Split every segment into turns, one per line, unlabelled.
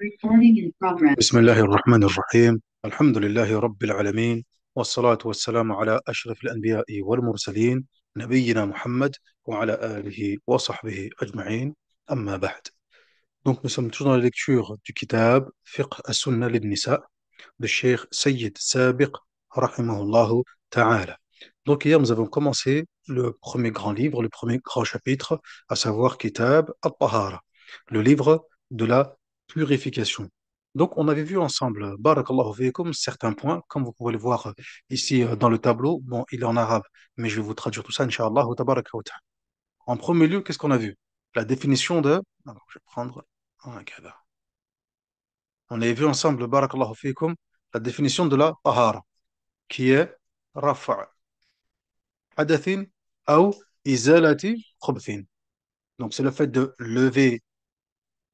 Recording in progress. بسم الله الرحمن الرحيم الحمد لله رب العالمين والصلاة والسلام على أشرف الأنبياء والمرسلين نبينا محمد وعلى آله وصحبه أجمعين أما بعد. Donc nous sommes toujours dans la lecture du kitab Fiqh as-Sunnah lin-Nisa de Cheikh Sayyid Sabiq rahimahullahu ta'ala. Donc hier nous avons commencé le premier grand livre, le premier grand chapitre, à savoir Kitab al-Tahara, le livre de la purification. Donc on avait vu ensemble, barakallahu fikum, certains points, comme vous pouvez le voir ici dans le tableau. Bon, il est en arabe, mais je vais vous traduire tout ça, Inch'Allah, wa tabaraka wa ta'ala. En premier lieu, qu'est-ce qu'on a vu? La définition de... Alors, je vais prendre un cadre. On avait vu ensemble, barakallahu fikum, la définition de la tahara, qui est rafa' hadathin ou izalati khubthin. Donc c'est le fait de lever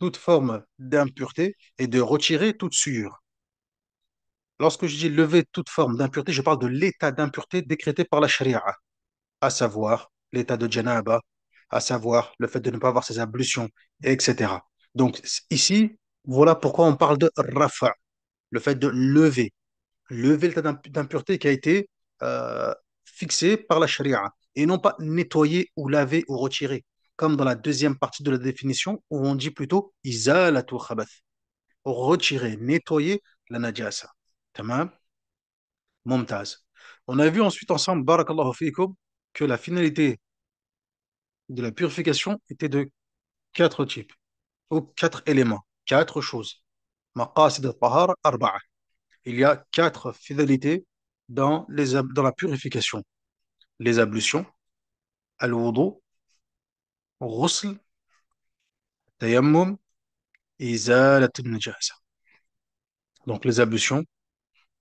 toute forme d'impureté et de retirer toute souillure. Lorsque je dis lever toute forme d'impureté, je parle de l'état d'impureté décrété par la sharia, à savoir l'état de janaba, à savoir le fait de ne pas avoir ses ablutions, etc. Donc ici, voilà pourquoi on parle de rafa', le fait de lever l'état d'impureté qui a été euh, fixé par la charia et non pas nettoyer ou laver ou retirer, comme dans la deuxième partie de la définition où on dit plutôt izalatu khabath, retirer, nettoyer la najasa. Tamam, mumtaz. On a vu ensuite ensemble, barakallahu fikum, que la finalité de la purification était de quatre types ou quatre éléments, quatre choses. Maqasid al-tahara arba'a. Il y a quatre finalités dans la purification. Les ablutions, al-wudu, ghusl, tayammum, izalat najasa. Donc les ablutions,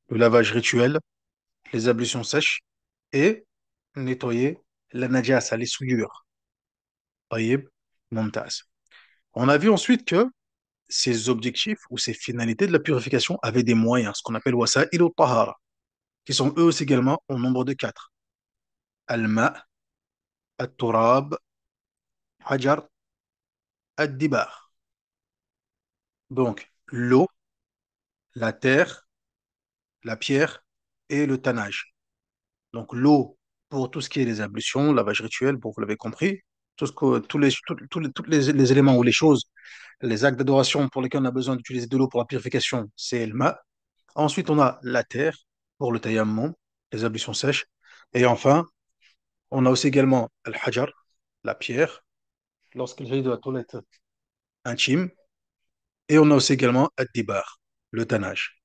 le lavage rituel, les ablutions sèches et nettoyer la najasa, les souillures. Tayyib, mumtaz. On a vu ensuite que ces objectifs ou ces finalités de la purification avaient des moyens, ce qu'on appelle wasa'il al-tahara, qui sont eux aussi également au nombre de quatre. Al-ma, al-turab, hajar, ad-dibar. Donc l'eau, la terre, la pierre et le tannage. Donc l'eau pour tout ce qui est les ablutions, lavage rituel, bon, vous l'avez compris, tous les éléments ou les choses, les actes d'adoration pour lesquels on a besoin d'utiliser de l'eau pour la purification, c'est le ma. Ensuite, on a la terre pour le tayammum, les ablutions sèches. Et enfin, on a aussi également al-hajar, la pierre, lorsqu'il s'agit de la toilette intime. Et on a aussi également ad-dibar, le tannage.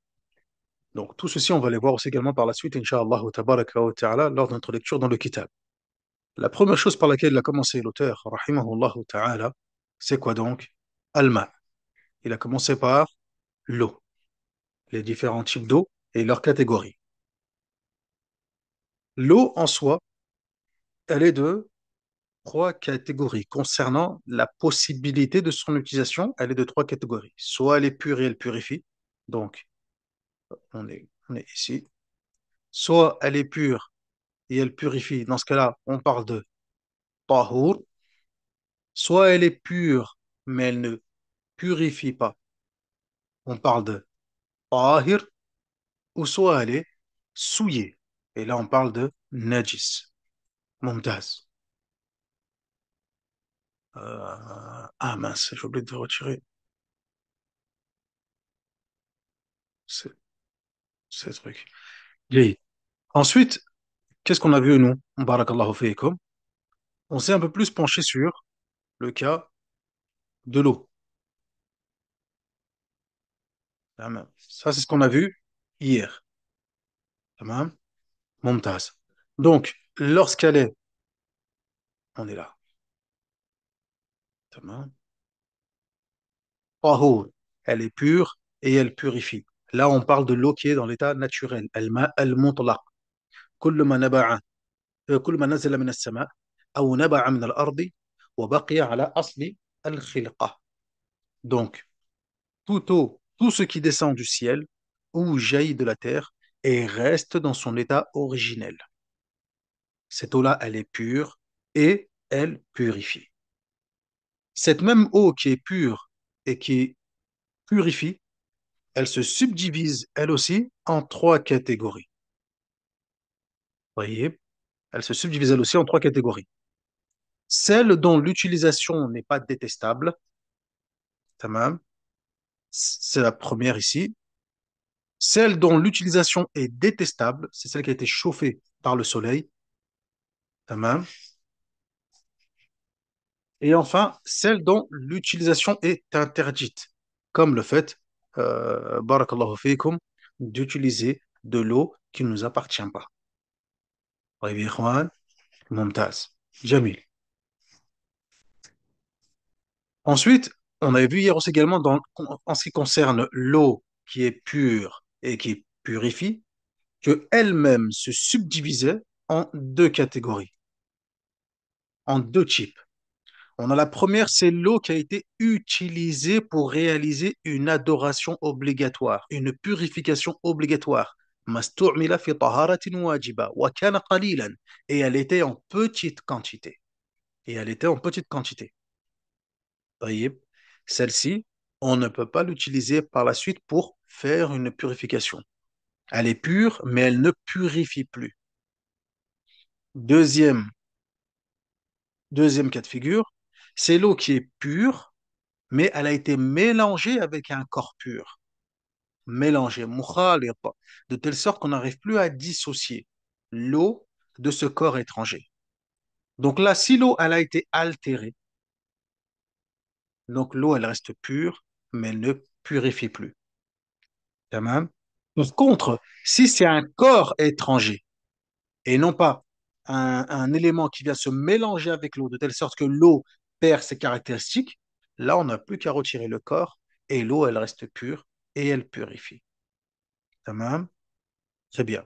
Donc tout ceci, on va les voir aussi également par la suite, Inch'Allah tabaraka wa ta'ala, lors de notre lecture dans le kitab. La première chose par laquelle il a commencé l'auteur, rahimahullah ta'ala, c'est quoi donc? Al-ma. Il a commencé par l'eau, les différents types d'eau et leurs catégories. L'eau en soi, elle est de trois catégories. Concernant la possibilité de son utilisation, elle est de trois catégories. Soit elle est pure et elle purifie, donc on est ici. Soit elle est pure et elle purifie, dans ce cas-là, on parle de tahour. Soit elle est pure, mais elle ne purifie pas, on parle de tahir. Ou soit elle est souillée, et là on parle de najis, mumtaz. Ah mince, j'ai oublié de retirer ce, ce truc. Jayid. Ensuite, qu'est-ce qu'on a vu, nous? Barakallahu fiikum. On s'est un peu plus penché sur le cas de l'eau. Tamam. Ça, c'est ce qu'on a vu hier. Tamam. Mumtaz. Donc, lorsqu'elle est, on est là. Tamam. Tahour, elle est pure et elle purifie. Là, on parle de l'eau qui est dans l'état naturel. الماء المطلق. كل ما نبع كل ما نزل من السماء أو نبع من الأرض وبقي على أصل الخلقة. Donc, toute eau, tout ce qui descend du ciel ou jaillit de la terre et reste dans son état originel. Cette eau-là, elle est pure et elle purifie. Cette même eau qui est pure et qui purifie, elle se subdivise elle aussi en trois catégories. Voyez, elle se subdivise elle aussi en trois catégories. Celle dont l'utilisation n'est pas détestable, tamam, c'est la première ici. Celle dont l'utilisation est détestable, c'est celle qui a été chauffée par le soleil, tamam. Et enfin, celle dont l'utilisation est interdite, comme le fait, barakallahu fikum, d'utiliser de l'eau qui ne nous appartient pas. طيب يا إخوان ممتاز جميل. Ensuite, on avait vu hier aussi également en ce qui concerne l'eau qui est pure et qui purifie, que elle-même se subdivisait en deux catégories, en deux types. On a la première, c'est l'eau qui a été utilisée pour réaliser une adoration obligatoire, une purification obligatoire. مَسْتُعْمِلَ فِي طَهَارَةٍ وَاجِبَةٍ وَكَانَ قَلِيلًا. Et elle était en petite quantité. Et elle était en petite quantité. طيب. Celle-ci, on ne peut pas l'utiliser par la suite pour faire une purification. Elle est pure, mais elle ne purifie plus. Deuxième, deuxième cas de figure, c'est l'eau qui est pure, mais elle a été mélangée avec un corps pur. Mélangée, mukhalita, de telle sorte qu'on n'arrive plus à dissocier l'eau de ce corps étranger. Donc là, si l'eau, elle a été altérée, donc l'eau, elle reste pure, mais elle ne purifie plus. Tamam. Par contre, si c'est un corps étranger et non pas un élément qui vient se mélanger avec l'eau de telle sorte que l'eau perd ses caractéristiques, là, on n'a plus qu'à retirer le corps et l'eau, elle reste pure et elle purifie. Tamam. Très bien.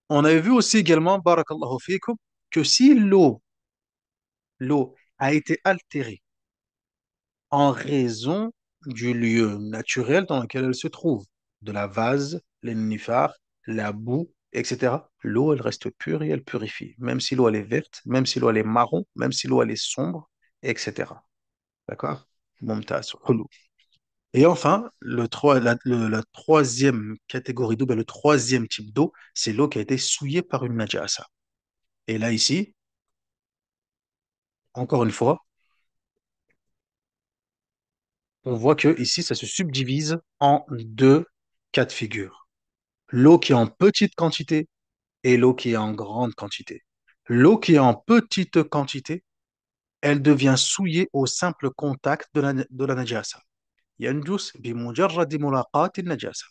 On avait vu aussi également, barakallahu fikum, que si l'eau a été altérée en raison du lieu naturel dans lequel elle se trouve, de la vase, les nénuphars, la boue, etc. L'eau, elle reste pure et elle purifie, même si l'eau elle est verte, même si l'eau elle est marron, même si l'eau elle est sombre, etc. D'accord? Mumtaz, hulou. Et enfin, la troisième catégorie d'eau, ben, le troisième type d'eau, c'est l'eau qui a été souillée par une najasa. Et là, ici, encore une fois, on voit que ici, ça se subdivise en deux cas de figure. L'eau qui est en petite quantité et l'eau qui est en grande quantité. L'eau qui est en petite quantité, elle devient souillée au simple contact de la najasa. ينجس بمجرد ملاقاة النجاسة.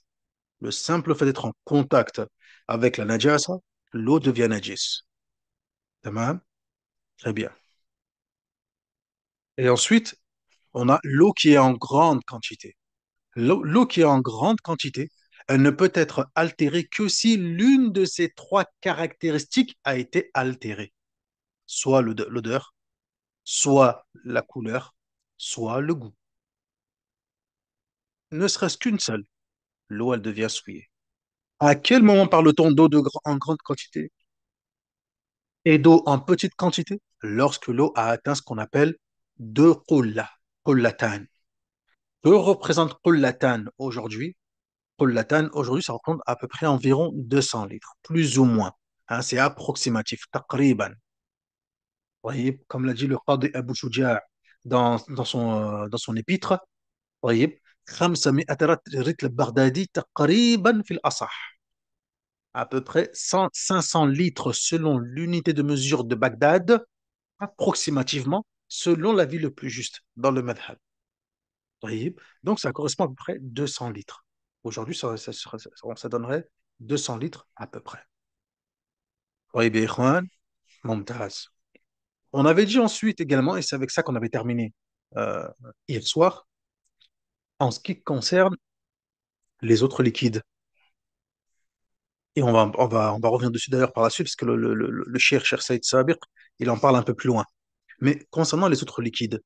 Le simple fait d'être en contact avec la najasa, l'eau devient najis. Tamam? Très bien. Et ensuite, on a l'eau qui est en grande quantité. L'eau qui est en grande quantité, elle ne peut être altérée que si l'une de ces trois caractéristiques a été altérée. Soit l'odeur, soit la couleur, soit le goût. Ne serait-ce qu'une seule, l'eau, elle devient souillée. À quel moment parle-t-on d'eau en grande quantité et d'eau en petite quantité? Lorsque l'eau a atteint ce qu'on appelle deux qulla, qullatan. Que représente qullatan aujourd'hui? Qullatan, aujourd'hui, ça représente à peu près environ 200 litres, plus ou moins. Hein, c'est approximatif, taqriban. Vous voyez, comme l'a dit le Qadi Abu Shuja' dans son épître, vous voyez, 500 رتل البغدادي تقريبا في الأصح. À peu près 500 litres selon l'unité de mesure de Bagdad, approximativement selon la vie le plus juste dans le madhab. Vous voyez, donc ça correspond à peu près 200 litres. Aujourd'hui, ça donnerait 200 litres à peu près. Oui, bien, Ikhwan, Mumtaz. On avait dit ensuite également, et c'est avec ça qu'on avait terminé euh, hier soir, en ce qui concerne les autres liquides. Et on va revenir dessus d'ailleurs par la suite, parce que le cher Saïd Sabiq, il en parle un peu plus loin. Mais concernant les autres liquides,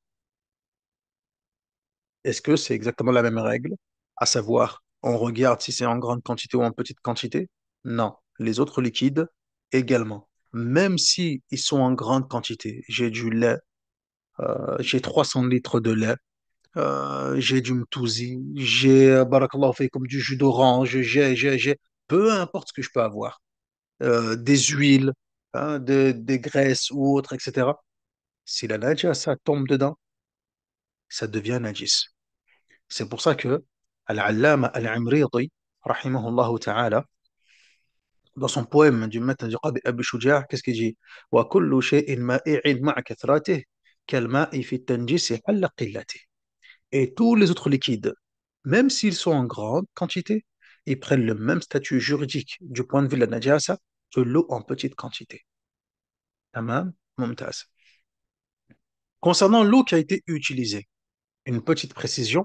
est-ce que c'est exactement la même règle? À savoir, on regarde si c'est en grande quantité ou en petite quantité? Non. Les autres liquides également. Même si ils sont en grande quantité, j'ai du lait, j'ai 300 litres de lait, j'ai du mtouzi, j'ai, barakallahu faykoum, du jus d'orange, j'ai, peu importe ce que je peux avoir, des huiles, hein, des graisses ou autres, etc. Si la najasa tombe dedans, ça devient najis. C'est pour ça que Al-Allama Al-Imriti, rahimahullah ta'ala, dans son poème du matin du Qadi Abi Shuja', qu'est-ce qu'il dit? Wa kullu shay'in ma'i'in ma'a kathratihi kal ma'i fi tanjisi halla qillatihi. Et tous les autres liquides, même s'ils sont en grande quantité, ils prennent le même statut juridique du point de vue de la najasa que l'eau en petite quantité. Tamam, mumtaz. Concernant l'eau qui a été utilisée, une petite précision.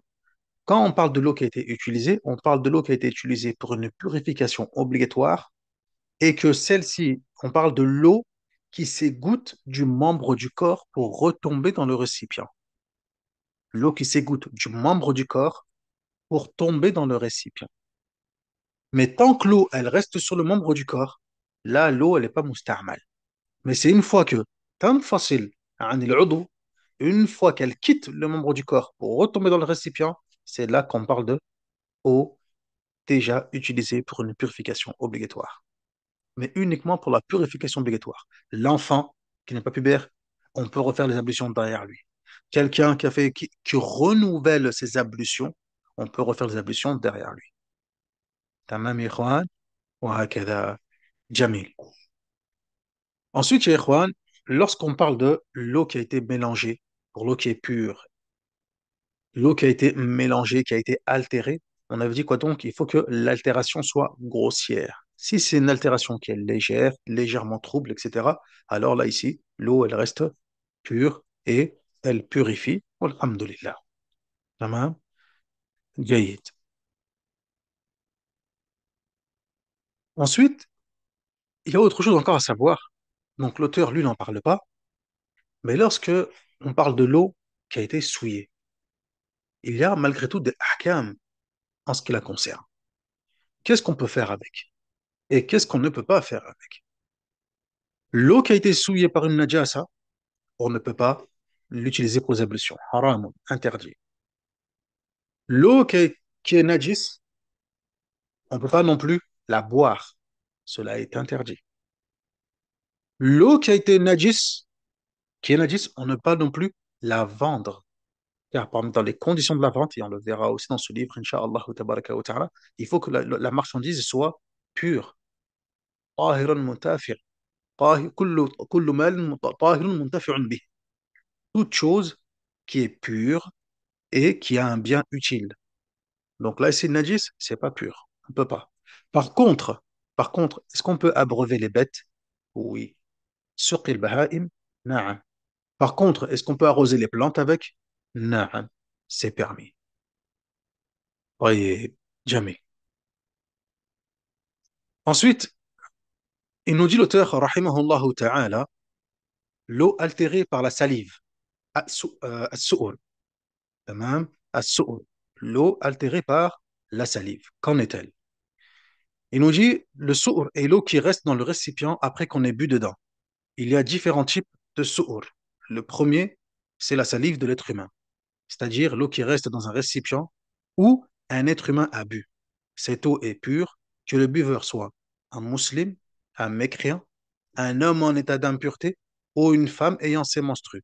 Quand on parle de l'eau qui a été utilisée, on parle de l'eau qui a été utilisée pour une purification obligatoire et que celle-ci, on parle de l'eau qui s'égoutte du membre du corps pour retomber dans le récipient. L'eau qui s'égoutte du membre du corps pour tomber dans le récipient. Mais tant que l'eau, elle reste sur le membre du corps, là, l'eau, elle n'est pas musta'mal. Mais c'est une fois que, tant facile, une fois qu'elle quitte le membre du corps pour retomber dans le récipient, c'est là qu'on parle de eau déjà utilisée pour une purification obligatoire, mais uniquement pour la purification obligatoire. L'enfant qui n'est pas pubère, on peut refaire les ablutions derrière lui. Quelqu'un qui renouvelle ses ablutions, on peut refaire les ablutions derrière lui. Tamam, ikhwan, wa hakada, jamil. Ensuite, chez ikhwan, lorsqu'on parle de l'eau qui a été mélangée, pour l'eau qui est pure, l'eau qui a été mélangée, qui a été altérée, on avait dit quoi donc? Il faut que l'altération soit grossière. Si c'est une altération qui est légère, légèrement trouble, etc., alors là, ici, l'eau, elle reste pure et elle purifie. Alhamdulillah. Tamam. Jayyid. Ensuite, il y a autre chose encore à savoir. Donc, l'auteur, lui, n'en parle pas. Mais lorsque on parle de l'eau qui a été souillée, il y a malgré tout des ahkam en ce qui la concerne. Qu'est-ce qu'on peut faire avec? Et qu'est-ce qu'on ne peut pas faire avec? L'eau qui a été souillée par une najasa, on ne peut pas l'utiliser pour les ablutions. Haram, interdit. L'eau qui est najis, on ne peut pas non plus la boire. Cela est interdit. L'eau qui a été najis, qui est najis, on ne peut pas non plus la vendre. Car dans les conditions de la vente, et on le verra aussi dans ce livre, Inch'Allah, tabaraka wa ta'ala, il faut que la marchandise soit pure. طاهر منتفع. كل مال طاهر منتفع به. Toute chose qui est pure et qui a un bien utile. Donc là, ici, le najis, c'est pas pur. On peut pas. Par contre, par contre, est-ce qu'on peut abreuver les bêtes? Oui. Suqil baha'im? Na'am. Par contre, est-ce qu'on peut arroser les plantes avec? Na'am. C'est permis. Oui, jamais. Ensuite, il nous dit l'auteur, rahimahullah ta'ala, l'eau altérée par la salive. As-su'ur. Tamam. As-su'ur. L'eau altérée par la salive. Qu'en est-elle? Il nous dit le sour est l'eau qui reste dans le récipient après qu'on ait bu dedans. Il y a différents types de sour. Le premier, c'est la salive de l'être humain, c'est-à-dire l'eau qui reste dans un récipient où un être humain a bu. Cette eau est pure, que le buveur soit un musulman, un mécréant, un homme en état d'impureté ou une femme ayant ses menstrues.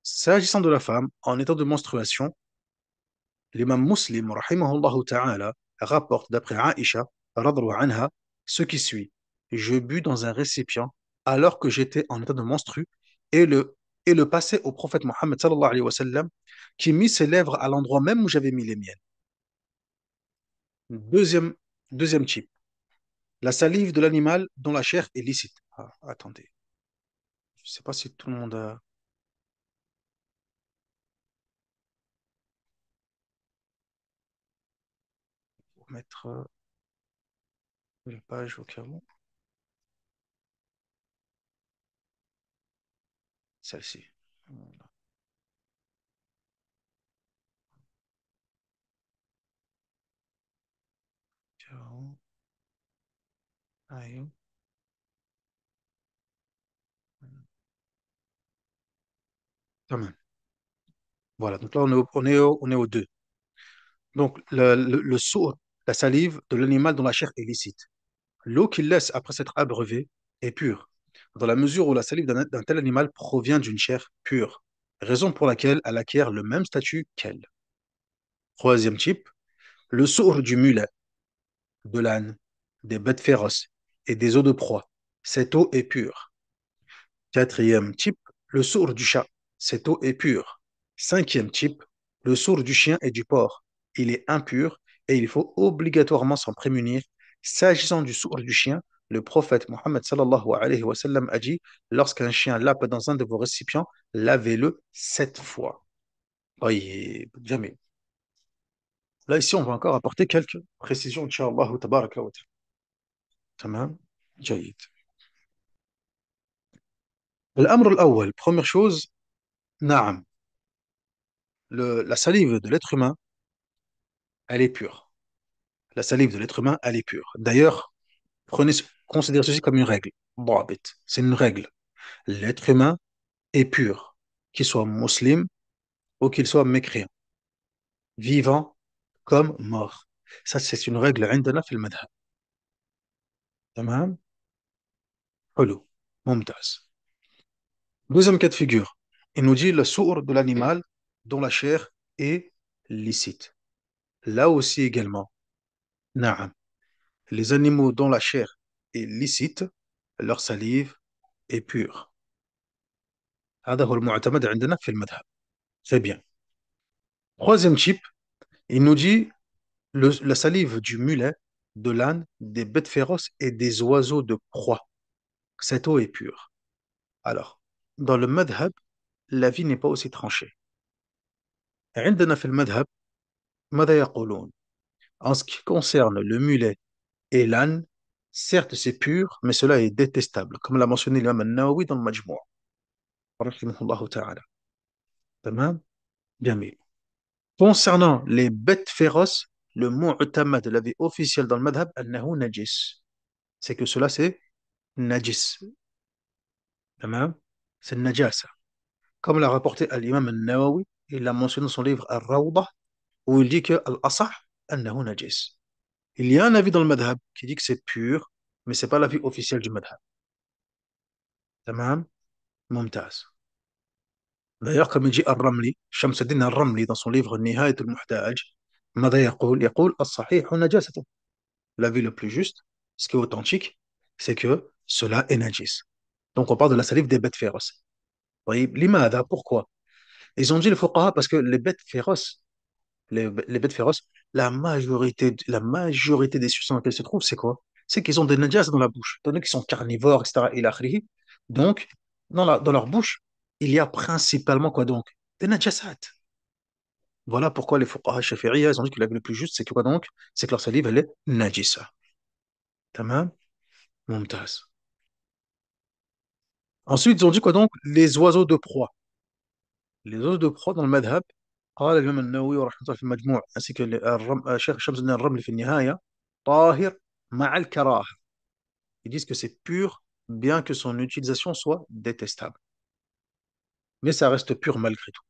S'agissant de la femme, en état de menstruation, l'imam Muslim, rahimahullah ta'ala, rapporte d'après Aïcha, radhiyallahu anha, ce qui suit. Je bus dans un récipient alors que j'étais en état de menstru et le passai au prophète Mohammed sallallahu alayhi wa sallam qui mit ses lèvres à l'endroit même où j'avais mis les miennes. Deuxième, deuxième type, la salive de l'animal dont la chair est licite. Ah, attendez, je ne sais pas si tout le monde a... Pour mettre la page au cas où. Celle-ci. Voilà. Ciao. Aïe. Quand même. Voilà, donc là, on est au 2. Donc, le sourd, la salive de l'animal dont la chair est licite. L'eau qu'il laisse après s'être abreuvé est pure, dans la mesure où la salive d'un tel animal provient d'une chair pure, raison pour laquelle elle acquiert le même statut qu'elle. Troisième type, le sourd du mulet, de l'âne, des bêtes féroces et des eaux de proie. Cette eau est pure. Quatrième type, le sourd du chat. Cette eau est pure. Cinquième type, le sourd du chien et du porc. Il est impur et il faut obligatoirement s'en prémunir. S'agissant du sourd du chien, le prophète Mohammed sallallahu alayhi wa sallam a dit, lorsqu'un chien lappe dans un de vos récipients, lavez-le 7 fois. Tayyib, jamais. Là, ici, on va encore apporter quelques précisions, Inch'Allah, tabaraka wa ta'ala. Tamam, جيد. الأمر الأول, première chose, نعم, la salive de l'être humain, elle est pure. La salive de l'être humain, elle est pure. D'ailleurs, considérez ceci comme une règle. ضابط. C'est une règle. L'être humain est pur, qu'il soit musulman ou qu'il soit mécréant, vivant comme mort. Ça, c'est une règle عندنا في المذهب. تمام. حلو. ممتاز. Deuxième cas de figure. Il nous dit le sourd de l'animal dont la chair est licite. Là aussi également. نعم. Les animaux dont la chair est licite, leur salive est pure. هذا هو المعتمد عندنا في المذهب. Très bien. Troisième type, il nous dit la salive du mulet, de l'âne, des bêtes féroces et des oiseaux de proie. Cette eau est pure. Alors, dans le madhab, l'avis n'est pas aussi tranché. عندنا في المذهب ماذا يقولون? En ce qui concerne le mulet et l'âne, certes c'est pur, mais cela est détestable, comme l'a mentionné l'imam al-Nawawi dans le Majmou'. Rahimahullah ta'ala. Tamam? Bien. Concernant les bêtes féroces, le mu'tamad de l'avis officiel dans le madhab, annahu najis. C'est que cela c'est najis. Tamam? C'est najasa. Comme l'a rapporté à l'imam al-Nawawi, il l'a mentionné dans son livre Al-Rawdah, où il dit que al-asah, annahu najis. Il y a un avis dans le madhab qui dit que c'est pur, mais c'est pas l'avis officiel du madhab. Tamam? Mumtaz. D'ailleurs, comme il dit Al-Ramli, Shamsuddin Al-Ramli, dans son livre Nihayat al-Muhtaj, ماذا يقول؟ يقول الصحيح نجاسة. L'avis le plus juste, ce qui est authentique, c'est que cela est najis. Donc on parle de la salive des bêtes féroces. طيب, لماذا? Pourquoi? Ils ont dit le fuqaha parce que les bêtes féroces, les bêtes féroces, la majorité des substances dans lesquelles se trouvent, c'est quoi? C'est qu'ils ont des najas dans la bouche, étant donné qu'ils sont carnivores, etc. ila akhirih. Donc, dans leur bouche, il y a principalement quoi donc? Des najasat. Voilà pourquoi les fuqaha shafi'iyya, ils ont dit que l'avis le plus juste, c'est que quoi donc? C'est que leur salive, elle est najisa. Tamam? Mumtaz. Ensuite, ils ont dit quoi donc? Les oiseaux de proie. Les oiseaux de proie dans le madhab, قال الإمام النووي ورحمه الله في المجموع ainsi que الشيخ شمس الدين الرملي في النهاية طاهر مع الكراهة. Ils disent que c'est pur, bien que son utilisation soit détestable. Mais ça reste pur malgré tout.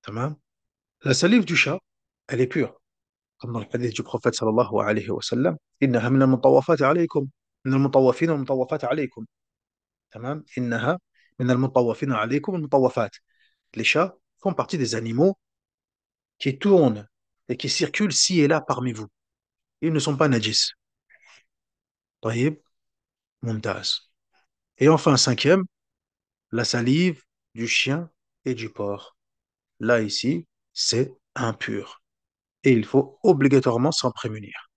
Tamam. La salive du chat, elle est pure. Comme dans le hadith du prophète sallallahu alayhi wa sallam, إنها من المطوفات عليكم من المطوفين والمطوفات عليكم. تمام. إنها من المطوفين عليكم المطوفات. Les chats font partie des animaux qui tournent et qui circulent ci et là parmi vous. Ils ne sont pas najis. طيب, mumtaz. Et enfin, cinquième, la salive du chien et du porc. Là, ici, c'est impur. Et il faut obligatoirement s'en prémunir.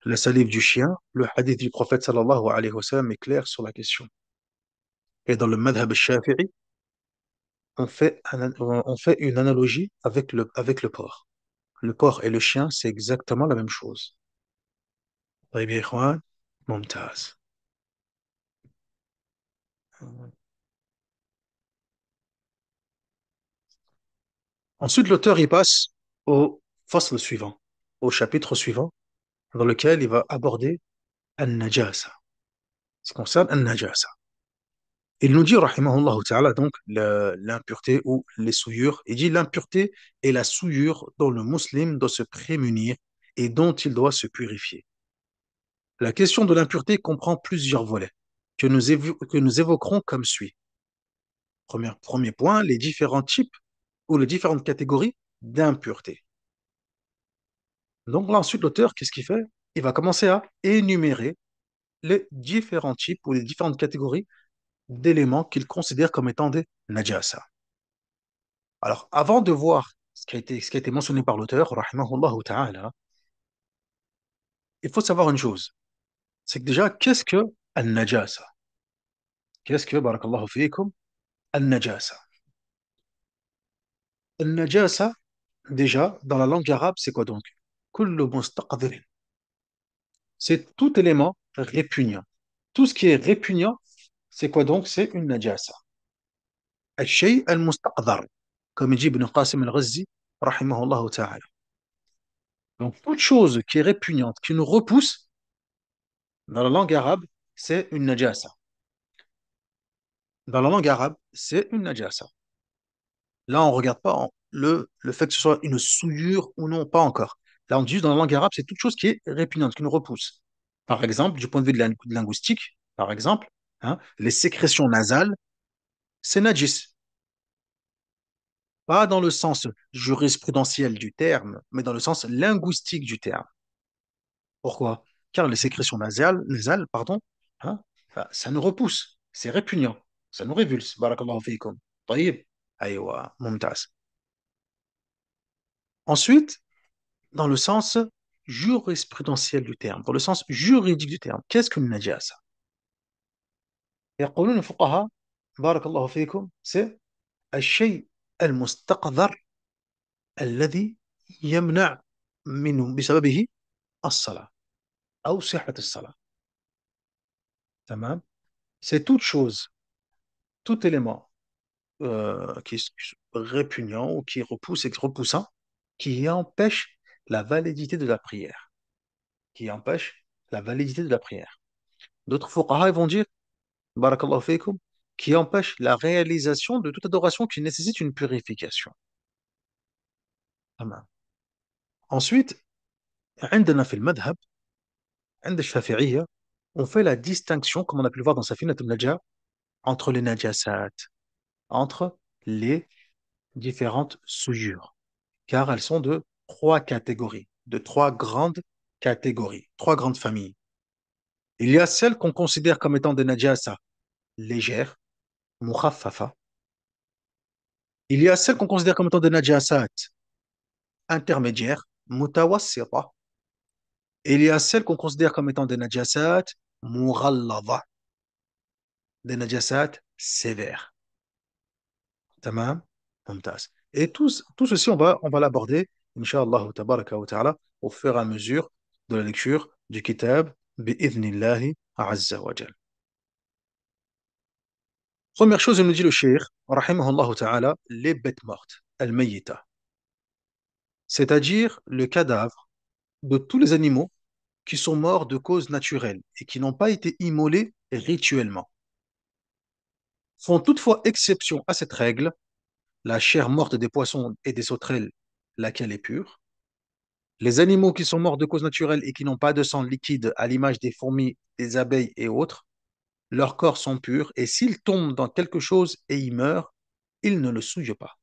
La salive du chien, le hadith du prophète sallallahu alayhi wa sallam est clair sur la question. Et dans le madhab al-shafi'i, on fait une analogie avec le porc. Le porc et le chien, c'est exactement la même chose. طيب يا إخوان, ممتاز. Ensuite, l'auteur y passe au fasl suivant, au chapitre suivant, dans lequel il va aborder al-najasa. Ce qui concerne al-najasa. Il nous dit, rahimahullah ta'ala, donc l'impureté ou les souillures. Il dit l'impureté est la souillure dont le musulman doit se prémunir et dont il doit se purifier. La question de l'impureté comprend plusieurs volets que nous évoquerons comme suit. Premier point, les différents types ou les différentes catégories d'impureté. Donc là, ensuite, l'auteur, qu'est-ce qu'il fait? Il va commencer à énumérer les différents types ou les différentes catégories d'éléments qu'il considère comme étant des najasa. Alors, avant de voir ce qui a été mentionné par l'auteur, rahimahullah ta'ala, il faut savoir une chose. C'est que déjà, qu'est-ce que al-najasa? Qu'est-ce que, barakallahu fiikum, al-najasa? Al-najasa, déjà, dans la langue arabe, c'est quoi donc? Kullu mustaqdirin. C'est tout élément répugnant. Tout ce qui est répugnant, c'est quoi donc? C'est une najasa. Al-shay al-mustaqdar, comme il dit Ibn Qasim al-Ghazzi, rahimahullah ta'ala. Donc, toute chose qui est répugnante, qui nous repousse, dans la langue arabe, c'est une najasa. Dans la langue arabe, c'est une najasa. Là, on ne regarde pas le fait que ce soit une souillure ou non, pas encore. Là, on dit juste dans la langue arabe, c'est toute chose qui est répugnante, qui nous repousse. Par exemple, du point de vue de linguistique, par exemple, hein, les sécrétions nasales, c'est najis. Pas dans le sens jurisprudentiel du terme, mais dans le sens linguistique du terme. Pourquoi? Car les sécrétions nasales, pardon, hein, enfin, ça nous repousse, c'est répugnant, ça nous révulse. Barakallahu fiikum. طيب. Aïwa, mumtaz. Ensuite, dans le sens jurisprudentiel du terme, dans le sens juridique du terme, qu'est-ce qu'une najasa? يقولون الفقهاء بارك الله فيكم c'est الشيء المستقذر الذي يمنع منه بسببه الصلاة أو صحة الصلاة. تمام. C'est toute chose, tout élément qui est répugnant ou qui repousse, repoussant, qui empêche la validité de la prière. Qui empêche la validité de la prière. D'autres fuqaha ils vont dire, barakallahu fikum, qui empêche la réalisation de toute adoration qui nécessite une purification. تمام. Ensuite, عندنا في المذهب عند الشافعية on fait la distinction, comme on a pu le voir dans Safinat al-Najah, entre les najasat, entre les différentes souillures, car elles sont de trois catégories, de trois grandes catégories, trois grandes familles. Il y a celles qu'on considère comme étant des najasa légères, mukhaffafa. Il y a celles qu'on considère comme étant des najasat intermédiaires, mutawassita. Et il y a celles qu'on considère comme étant des najasat mughallada, des najasat sévères. Tamam, mumtaz. Et tout ceci, on va l'aborder, Inch'Allah, tabaraka wa ta'ala, au fur et à mesure de la lecture du kitab, bi'idhnillahi azza wa jal. Première chose, il nous dit le cheikh, rahimahullah ta'ala, les bêtes mortes, al-mayyita, c'est-à-dire le cadavre de tous les animaux qui sont morts de cause naturelle et qui n'ont pas été immolés rituellement. Font toutefois exception à cette règle, la chair morte des poissons et des sauterelles, laquelle est pure. Les animaux qui sont morts de cause naturelle et qui n'ont pas de sang liquide, à l'image des fourmis, des abeilles et autres, leurs corps sont purs et s'ils tombent dans quelque chose et y meurent, ils ne le souillent pas.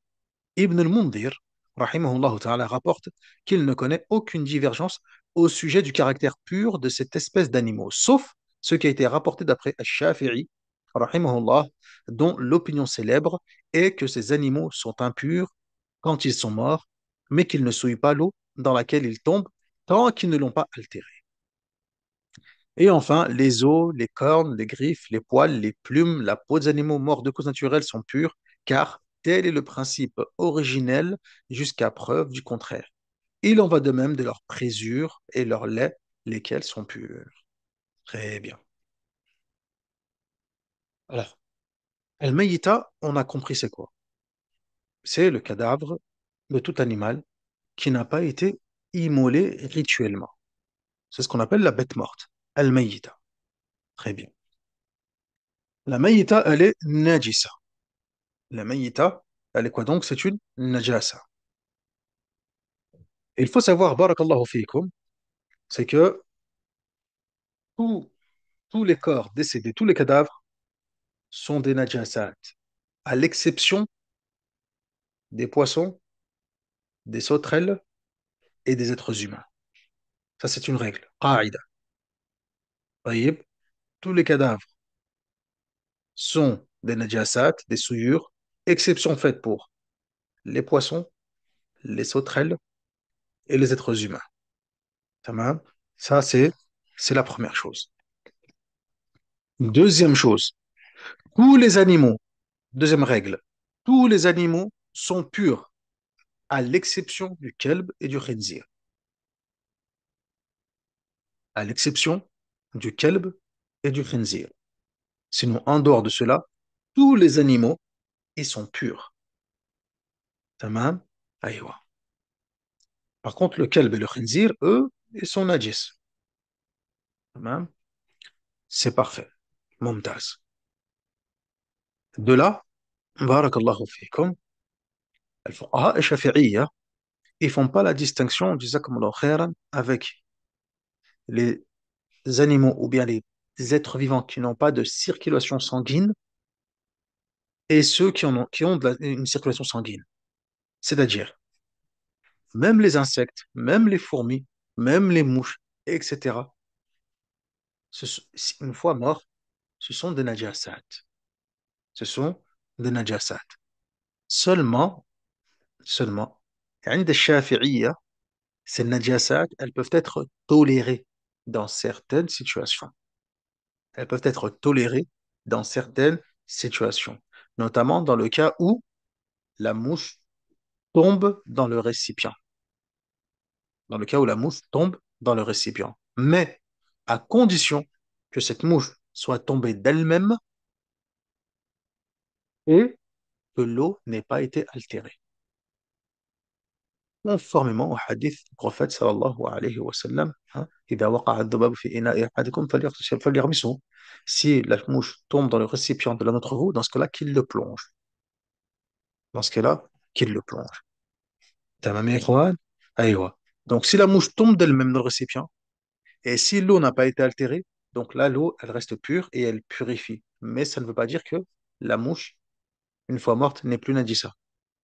Ibn al-Mundhir, rahimahullah ta'ala, rapporte qu'il ne connaît aucune divergence au sujet du caractère pur de cette espèce d'animaux, sauf ce qui a été rapporté d'après Al-Shafi'i, rahimahullah, dont l'opinion célèbre est que ces animaux sont impurs quand ils sont morts, mais qu'ils ne souillent pas l'eau dans laquelle ils tombent tant qu'ils ne l'ont pas altérée. Et enfin, les os, les cornes, les griffes, les poils, les plumes, la peau des animaux morts de cause naturelle sont purs, car tel est le principe originel jusqu'à preuve du contraire. Il en va de même de leurs présures et leurs laits, lesquels sont purs. Très bien. Alors, Al-Mayita, on a compris c'est quoi? C'est le cadavre de tout animal qui n'a pas été immolé rituellement. C'est ce qu'on appelle la bête morte. Al-Mayita. Très bien. La mayita, elle est najisa. La mayita, elle est quoi donc? C'est une najasa. Et il faut savoir, barakallahu fikum, c'est que tous, tous les corps décédés, tous les cadavres sont des najasat, à l'exception des poissons, des sauterelles et des êtres humains. Ça, c'est une règle. Qaïda. Taïb. Tous les cadavres sont des najasat, des souillures, exception faite pour les poissons, les sauterelles et les êtres humains. Tamam. Ça, c'est la première chose. Deuxième chose, tous les animaux, deuxième règle, tous les animaux sont purs, à l'exception du kelb et du khinzir. À l'exception du kelb et du khinzir. Sinon, en dehors de cela, tous les animaux, ils sont purs. Tamam. Aïwa. Par contre, le kelb et le khinzir, eux, ils sont najis. Tamam. C'est parfait. Mumtaz. De là, barakallahu fikum, al-fuqaha et shafi'iyya, ils font pas la distinction, jazakumullahu khairan, avec les animaux ou bien les êtres vivants qui n'ont pas de circulation sanguine et ceux qui ont une circulation sanguine. C'est-à-dire, même les insectes, même les fourmis, même les mouches, etc., une fois morts, ce sont des najasat. Ce sont des najasat. Seulement, seulement, عند الشافعية, ces najasat, elles peuvent être tolérées dans certaines situations. Elles peuvent être tolérées dans certaines situations, notamment dans le cas où la mouche tombe dans le récipient. Dans le cas où la mouche tombe dans le récipient. Mais à condition que cette mouche soit tombée d'elle-même et que l'eau n'ait pas été altérée. Conformément au hadith du prophète sallallahu alayhi wa sallam, hein, إذا وقع الذباب في إناء أحدكم فليغمسه. Si la mouche tombe dans le récipient de l'un d'entre vous, dans ce cas-là, qu'il le plonge. Dans ce cas-là, qu'il le plonge. Tamam ya ikhwan? Aïwa. Donc, si la mouche tombe d'elle-même dans le récipient, et si l'eau n'a pas été altérée, donc là, l'eau, elle reste pure et elle purifie. Mais ça ne veut pas dire que la mouche, une fois morte, n'est plus najisa.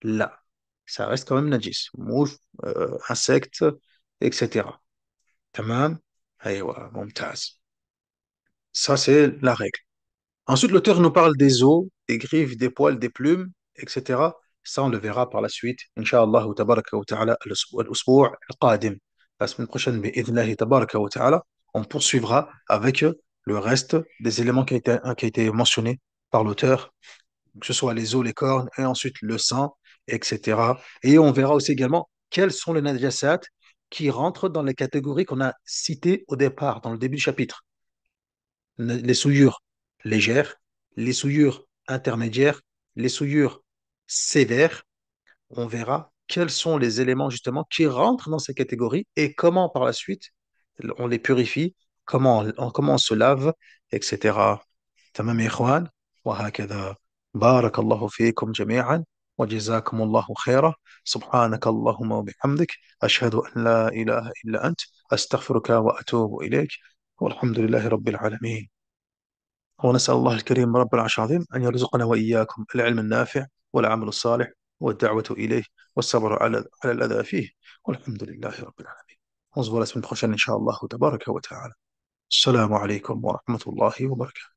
Là, ça reste quand même najis. Mouche, insectes, etc. Tamam? Aïwa, mumtaz. Ça, c'est la règle. Ensuite, l'auteur nous parle des os, des griffes, des poils, des plumes, etc. Ça, on le verra par la suite. Inch'Allah, tabaraka wa ta'ala, al-usbu' al-qadim. La semaine prochaine, bi'idhnillahi tabaraka wa ta'ala, on poursuivra avec le reste des éléments qui a été mentionné par l'auteur, que ce soit les os, les cornes, et ensuite le sang, etc. Et on verra aussi également quels sont les najasat qui rentrent dans les catégories qu'on a citées au départ, dans le début du chapitre. Les souillures légères, les souillures intermédiaires, les souillures sévères. On verra quels sont les éléments justement qui rentrent dans ces catégories et comment par la suite on les purifie, comment on se lave, etc. تمام يا إخوان وهكذا بارك الله فيكم جميعا وجزاكم الله خيرا سبحانك اللهم وبحمدك أشهد أن لا إله إلا أنت أستغفرك وأتوب إليك والحمد لله رب العالمين. ونسأل الله الكريم رب العرش العظيم أن يرزقنا وإياكم العلم النافع والعمل الصالح والدعوة إليه والصبر على الأذى فيه والحمد لله رب العالمين. On se voit la semaine prochaine, Inch'Allah, tabaraka wa ta'ala. Assalamu alaikum wa rahmatullahi wa barakatuh.